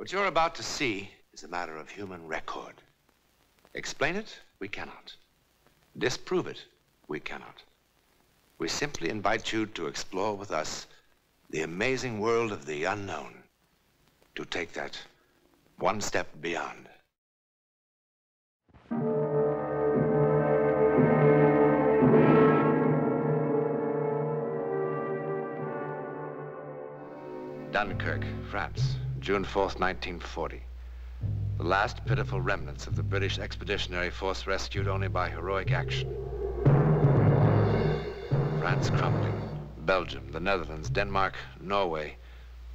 What you're about to see is a matter of human record. Explain it, we cannot. Disprove it, we cannot. We simply invite you to explore with us the amazing world of the unknown, to take that one step beyond. Dunkirk, France, June 4th, 1940. The last pitiful remnants of the British Expeditionary Force rescued only by heroic action. France crumbling. Belgium, the Netherlands, Denmark, Norway,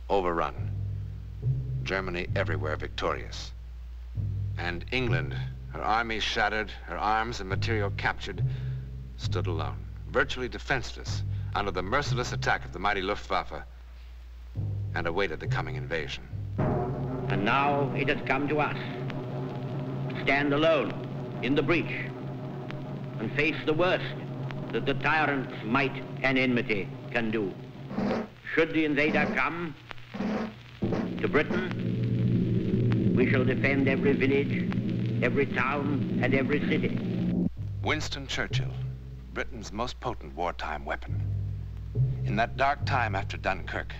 overrun. Germany everywhere victorious. And England, her army shattered, her arms and material captured, stood alone, virtually defenseless, under the merciless attack of the mighty Luftwaffe, and awaited the coming invasion. And now it has come to us. Stand alone in the breach and face the worst that the tyrant's might and enmity can do. Should the invader come to Britain, we shall defend every village, every town, and every city. Winston Churchill, Britain's most potent wartime weapon. In that dark time after Dunkirk,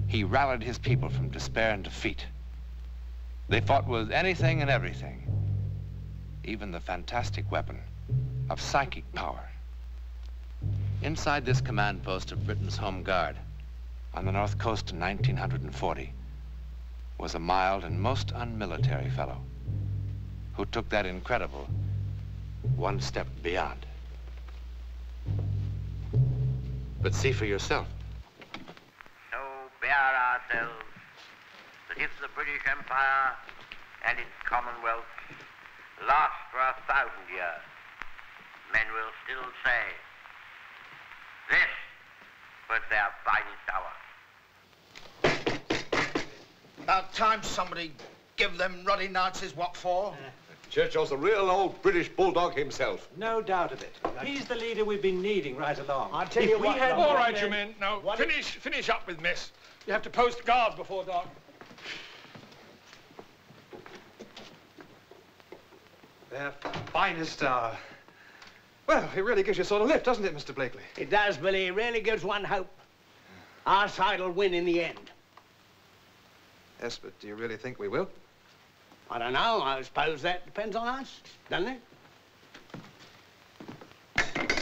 he rallied his people from despair and defeat. They fought with anything and everything, even the fantastic weapon of psychic power. Inside this command post of Britain's Home Guard on the North Coast in 1940 was a mild and most unmilitary fellow who took that incredible one step beyond. But see for yourself. So bear ourselves that if the British Empire and its Commonwealth last for 1,000 years, men will still say, this was their finest hour. About time somebody give them ruddy Nazis what for. Churchill's a real old British bulldog himself. No doubt of it. He's the leader we've been needing right along. I'll tell you what. All right, you men. Now, finish up with mess. You have to post guard before dark. Their finest hour. Well, it really gives you a sort of lift, doesn't it, Mr. Blakely? It does, Billy. It really gives one hope. Our side will win in the end. Yes, but do you really think we will? I don't know. I suppose that depends on us, doesn't it?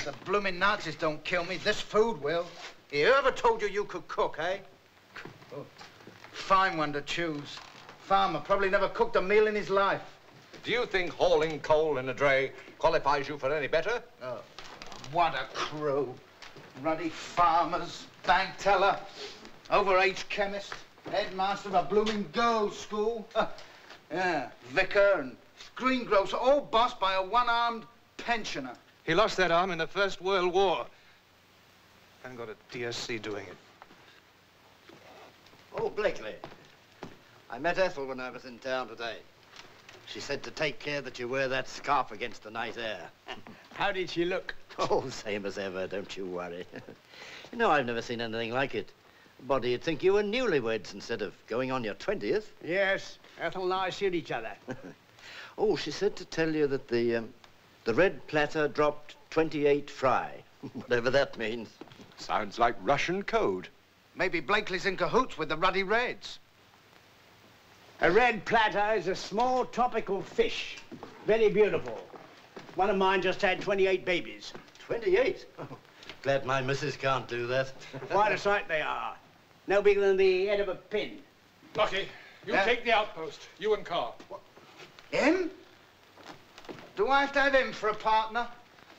The blooming Nazis don't kill me. This food will. Whoever told you you could cook, eh? Oh, fine one to choose. Farmer probably never cooked a meal in his life. Do you think hauling coal in a dray qualifies you for any better? Oh, what a crew. Ruddy farmers, bank teller, overage chemist, headmaster of a blooming girls' school. Yeah, vicar and greengrocer, all bossed by a one-armed pensioner. He lost that arm in the First World War. And got a DSC doing it. Oh, Blakely. I met Ethel when I was in town today. She said to take care that you wear that scarf against the night air. How did she look? Oh, same as ever, don't you worry. You know, I've never seen anything like it. A body'd think you were newlyweds instead of going on your 20th. Yes, Ethel and I suit each other. Oh, she said to tell you that the red platter dropped 28 fry, whatever that means. Sounds like Russian code. Maybe Blakely's in cahoots with the Ruddy Reds. A red platter is a small tropical fish. Very beautiful. One of mine just had 28 babies. 28? Oh, glad my missus can't do that. Quite a sight they are. No bigger than the head of a pin. Lucky, you take the outpost. You and Carr. What? Him? Do I have to have him for a partner?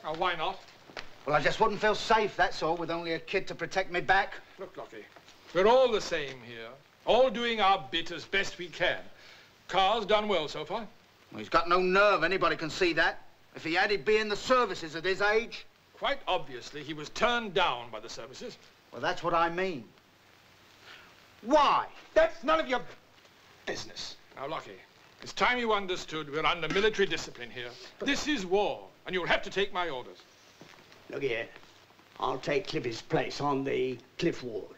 Oh, why not? Well, I just wouldn't feel safe, that's all, with only a kid to protect me back. Look, Lucky, we're all the same here. All doing our bit as best we can. Carr's done well so far. Well, he's got no nerve, anybody can see that. If he had, he'd be in the services at his age. Quite obviously, he was turned down by the services. Well, that's what I mean. Why? That's none of your business. Now, Lucky, it's time you understood we're under military discipline here. This is war, and you'll have to take my orders. Look here. I'll take Cliffy's place on the cliff ward.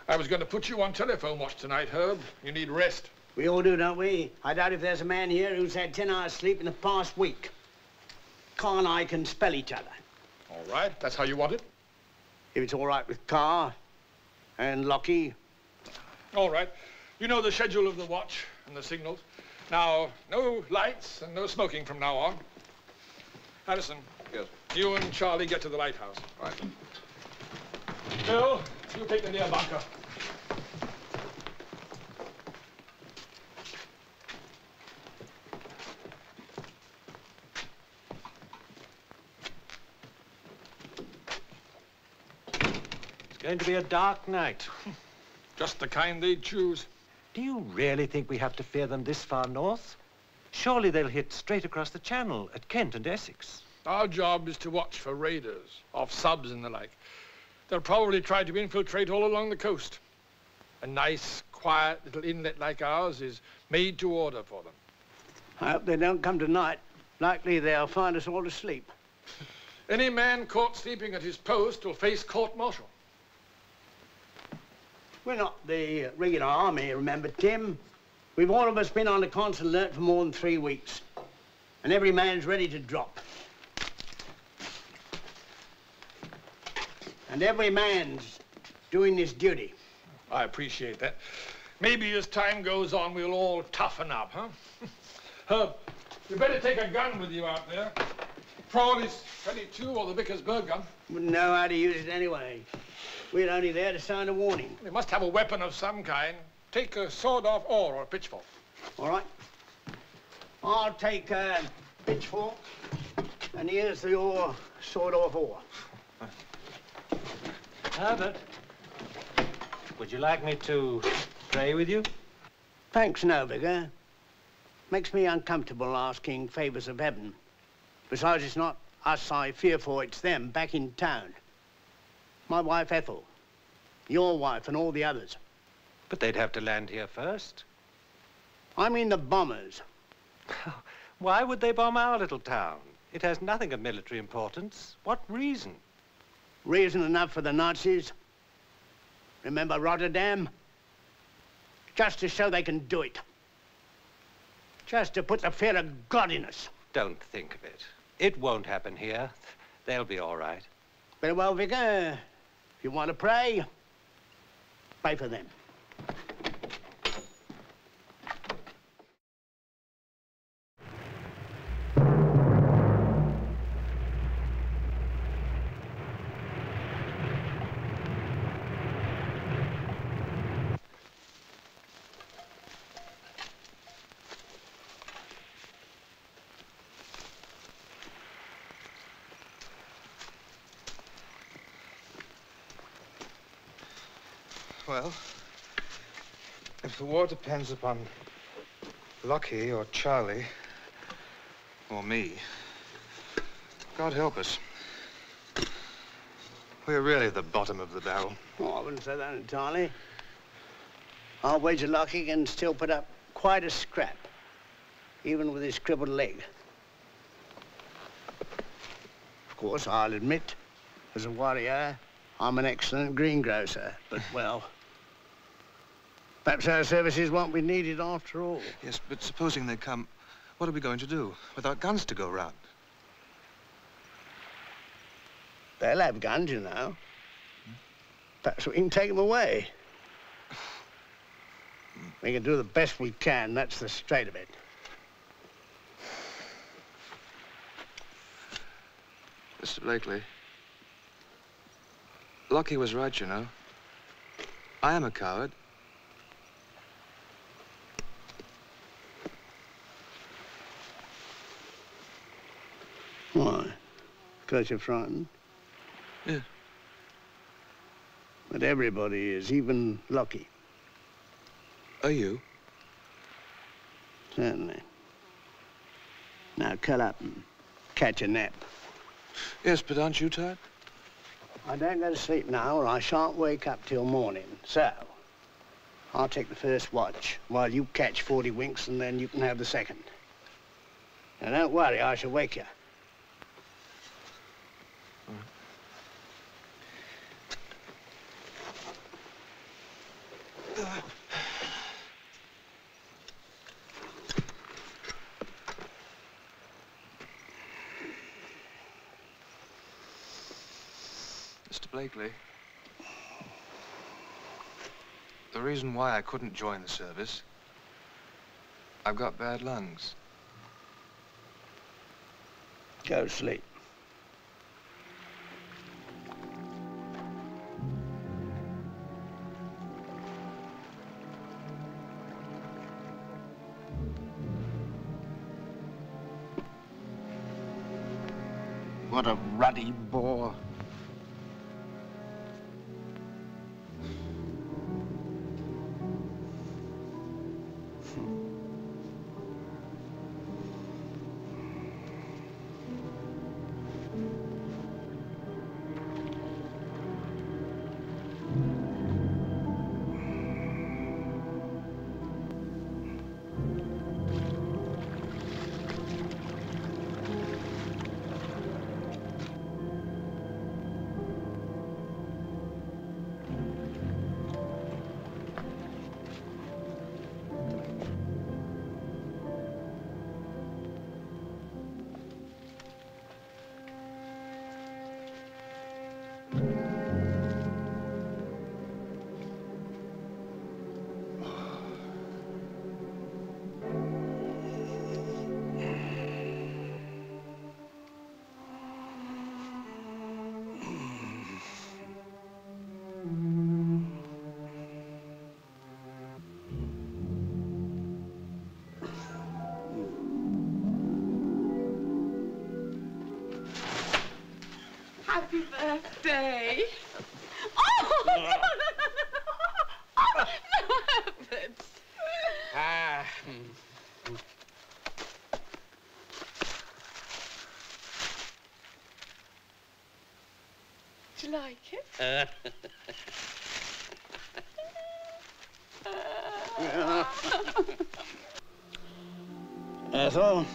I was going to put you on telephone watch tonight, Herb. You need rest. We all do, don't we? I doubt if there's a man here who's had 10 hours sleep in the past week. Carr and I can spell each other. All right, that's how you want it? If it's all right with Carr and Lockie. All right. You know the schedule of the watch and the signals. Now, no lights and no smoking from now on. Harrison. Yes. You and Charlie get to the lighthouse. Right. Bill, you take the near bunker. It's going to be a dark night. Just the kind they'd choose. Do you really think we have to fear them this far north? Surely they'll hit straight across the channel at Kent and Essex. Our job is to watch for raiders, off subs and the like. They'll probably try to infiltrate all along the coast. A nice, quiet little inlet like ours is made to order for them. I hope they don't come tonight. Likely they'll find us all asleep. Any man caught sleeping at his post will face court-martial. We're not the regular army, remember, Tim? We've all of us been on the constant alert for more than 3 weeks. And every man's ready to drop. And every man's doing his duty. I appreciate that. Maybe as time goes on, we'll all toughen up, huh? Herb, you better take a gun with you out there. Prawley's 22 or the Vickersburg gun. Wouldn't know how to use it anyway. We're only there to sound a warning. They must have a weapon of some kind. Take a sawed-off oar or a pitchfork. All right. I'll take a pitchfork, and here's your sawed-off oar. Herbert, would you like me to pray with you? Thanks, no, Vicar. Makes me uncomfortable asking favors of heaven. Besides, it's not us I fear for, it's them back in town. My wife, Ethel. Your wife and all the others. But they'd have to land here first. I mean the bombers. Why would they bomb our little town? It has nothing of military importance. What reason? Reason enough for the Nazis. Remember Rotterdam? Just to show they can do it. Just to put the fear of God in us. Don't think of it. It won't happen here. They'll be all right. Very well, Vicar. If you want to pray for them. Well, if the war depends upon Lockie or Charlie, or me, God help us. We're really at the bottom of the barrel. Oh, I wouldn't say that entirely. I'll wager Lockie can still put up quite a scrap, even with his crippled leg. Of course, I'll admit, as a warrior, I'm an excellent greengrocer, but, well, perhaps our services won't be needed after all. Yes, but supposing they come, what are we going to do without guns to go round? They'll have guns, you know. Perhaps we can take them away. We can do the best we can, that's the straight of it. Mr. Blakely, Lockie was right, you know. I am a coward. Why? Because you're frightened? Yeah. But everybody is, even Lockie. Are you? Certainly. Now, curl up and catch a nap. Yes, but aren't you tired? I don't go to sleep now, or I shan't wake up till morning. So, I'll take the first watch, while you catch 40 winks, and then you can have the second. Now, don't worry, I shall wake you. Mr. Blakely, the reason why I couldn't join the service, I've got bad lungs. Go to sleep. What a ruddy bore. Happy birthday. Oh, no, no, oh, no, Herbert. Ah. Do you like it? Ethel?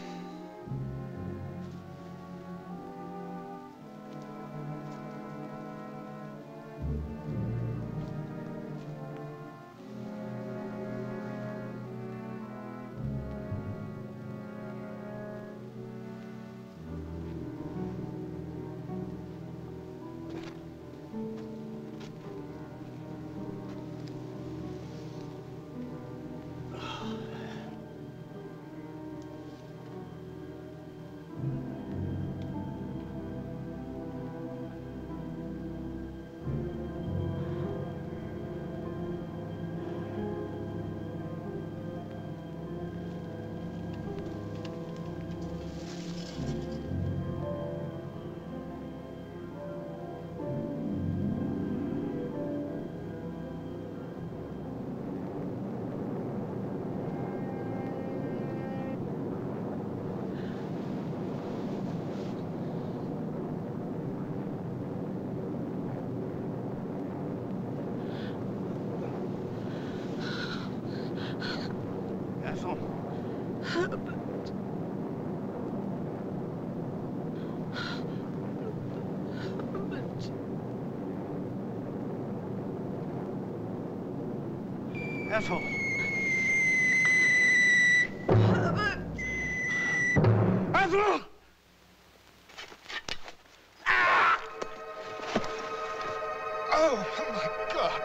Ethel. Ethel! Ah! Oh, my God.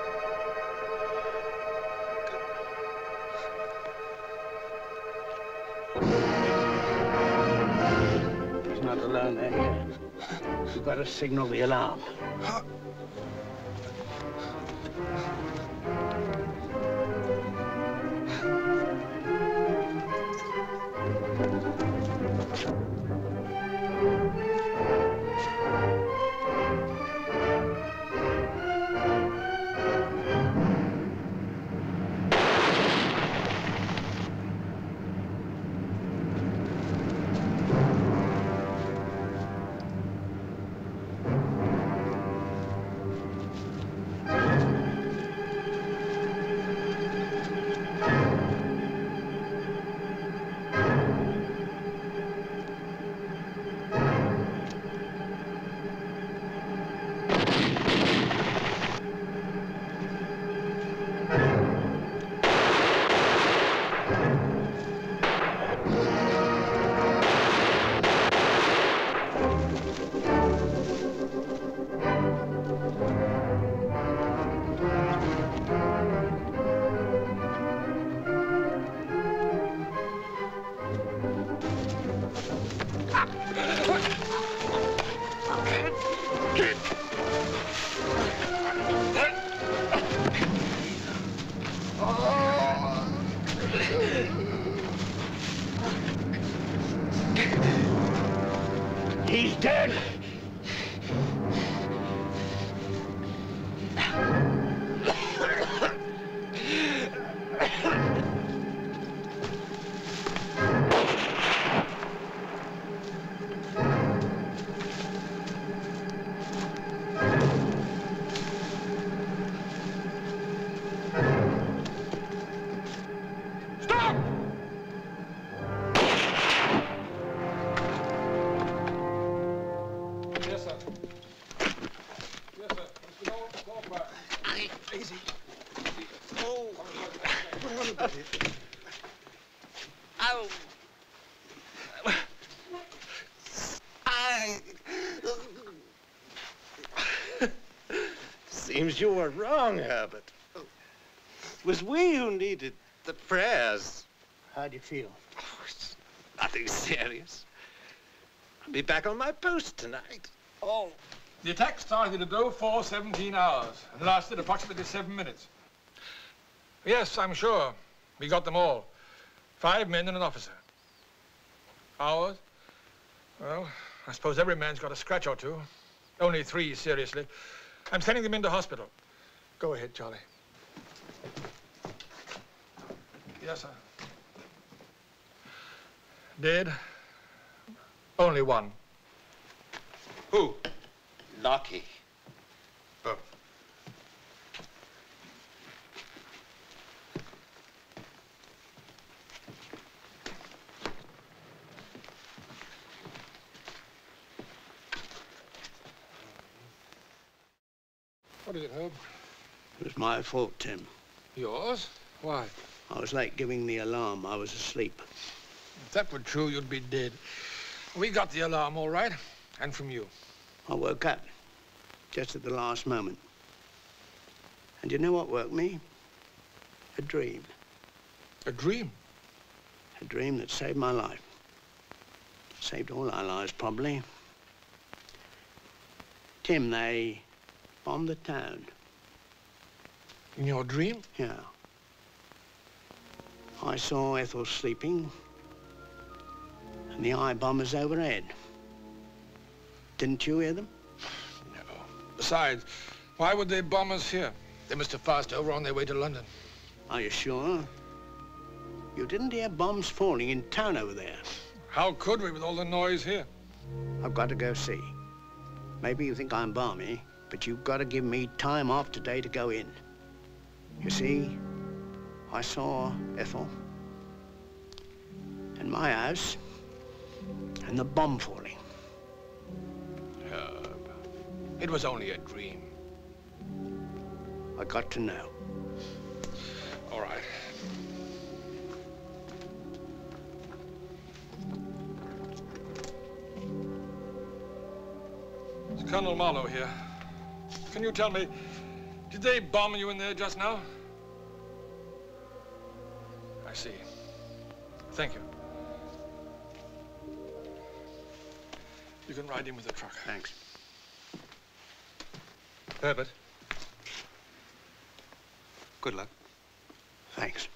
He's not alone there yet. We've got to signal the alarm. dead. Seems you were wrong, Herbert. It was we who needed the prayers. How do you feel? Oh, it's nothing serious. I'll be back on my post tonight. Oh. The attack started at 04:17 hours and lasted approximately 7 minutes. Yes, I'm sure. We got them all. 5 men and an officer. Ours? Well, I suppose every man's got a scratch or two. Only 3 seriously. I'm sending them into hospital. Go ahead, Charlie. Yes, sir. Dead? Only 1. Who? Lucky. Oh. What is it, Herb? It was my fault, Tim. Yours? Why? I was late giving the alarm. I was asleep. If that were true, you'd be dead. We got the alarm all right, and from you. I woke up just at the last moment. And you know what woke me? A dream. A dream? A dream that saved my life. Saved all our lives, probably. Tim, they bombed the town. In your dream? Yeah. I saw Ethel sleeping and the eye bombers overhead. Didn't you hear them? No. Besides, why would they bomb us here? They must have passed over on their way to London. Are you sure? You didn't hear bombs falling in town over there. How could we with all the noise here? I've got to go see. Maybe you think I'm balmy, but you've got to give me time off today to go in. You see, I saw Ethel and my house and the bomb falling. Herb, it was only a dream. I got to know. All right. It's Colonel Marlowe here. Can you tell me, did they bomb you in there just now? I see. Thank you. You can ride in with the truck. Thanks. Herbert. Good luck. Thanks.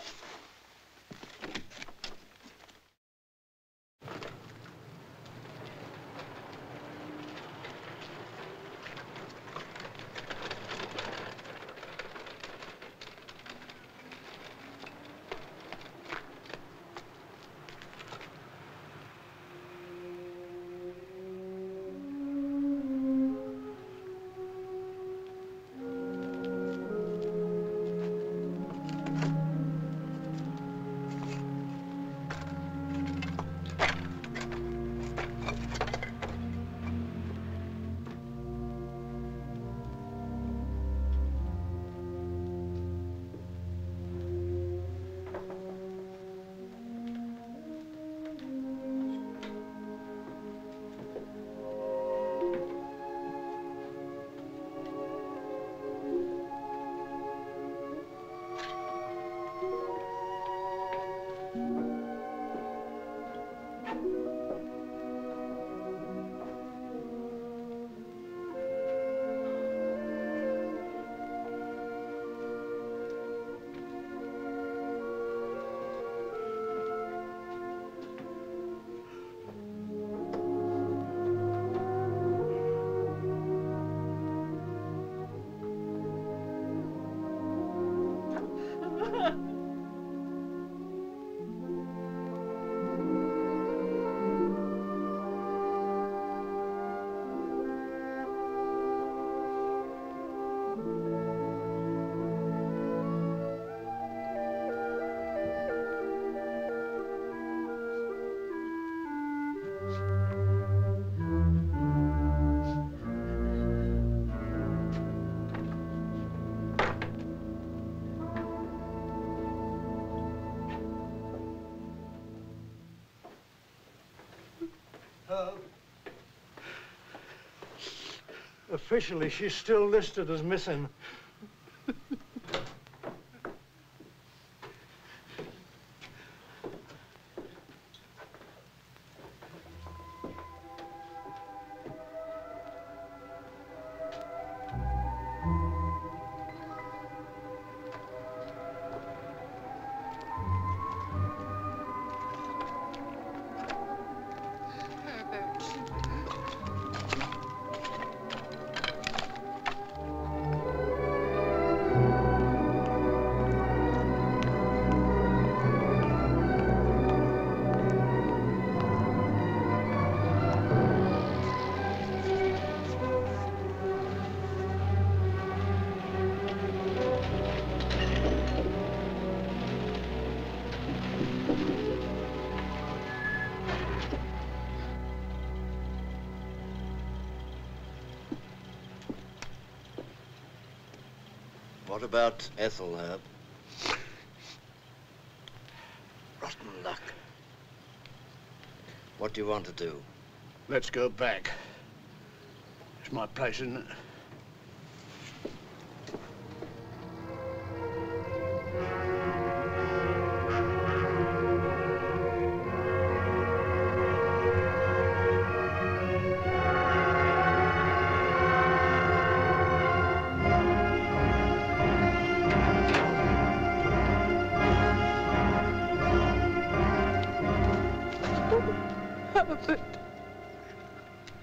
Officially, she's still listed as missing. What about Ethel, Herb? Rotten luck. What do you want to do? Let's go back. It's my place, isn't it?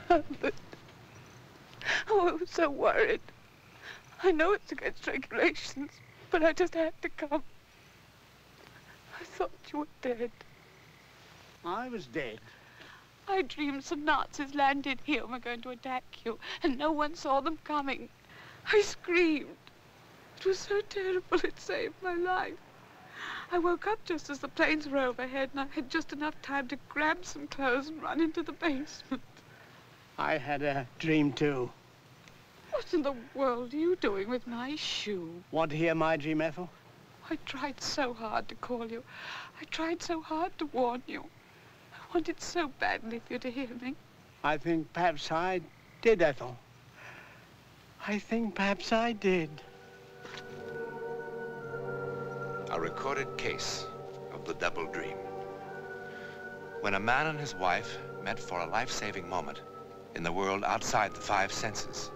Herbert. Oh, I was so worried. I know it's against regulations, but I just had to come. I thought you were dead. I was dead. I dreamed some Nazis landed here and were going to attack you, and no one saw them coming. I screamed. It was so terrible, it saved my life. I woke up just as the planes were overhead, and I had just enough time to grab some clothes and run into the basement. I had a dream, too. What in the world are you doing with my shoe? Want to hear my dream, Ethel? I tried so hard to call you. I tried so hard to warn you. I wanted so badly for you to hear me. I think perhaps I did, Ethel. I think perhaps I did. A recorded case of the double dream. When a man and his wife met for a life-saving moment in the world outside the five senses.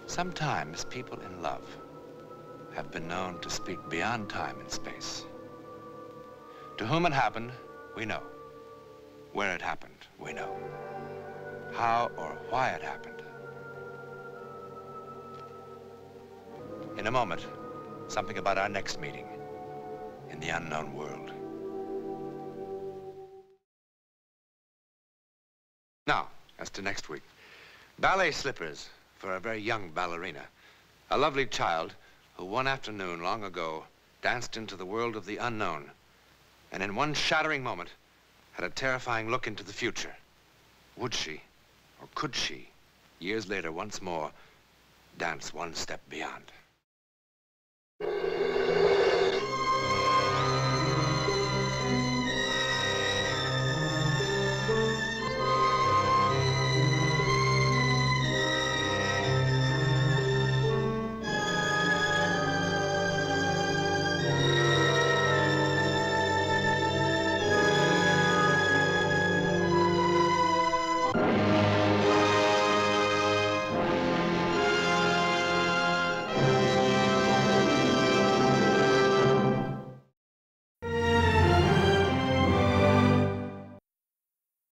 Sometimes people in love have been known to speak beyond time and space. To whom it happened, we know. Where it happened, we know. How or why it happened. In a moment, something about our next meeting in the unknown world. Now, as to next week. Ballet slippers for a very young ballerina. A lovely child who one afternoon long ago danced into the world of the unknown and in one shattering moment had a terrifying look into the future. Would she, or could she, years later once more, dance one step beyond?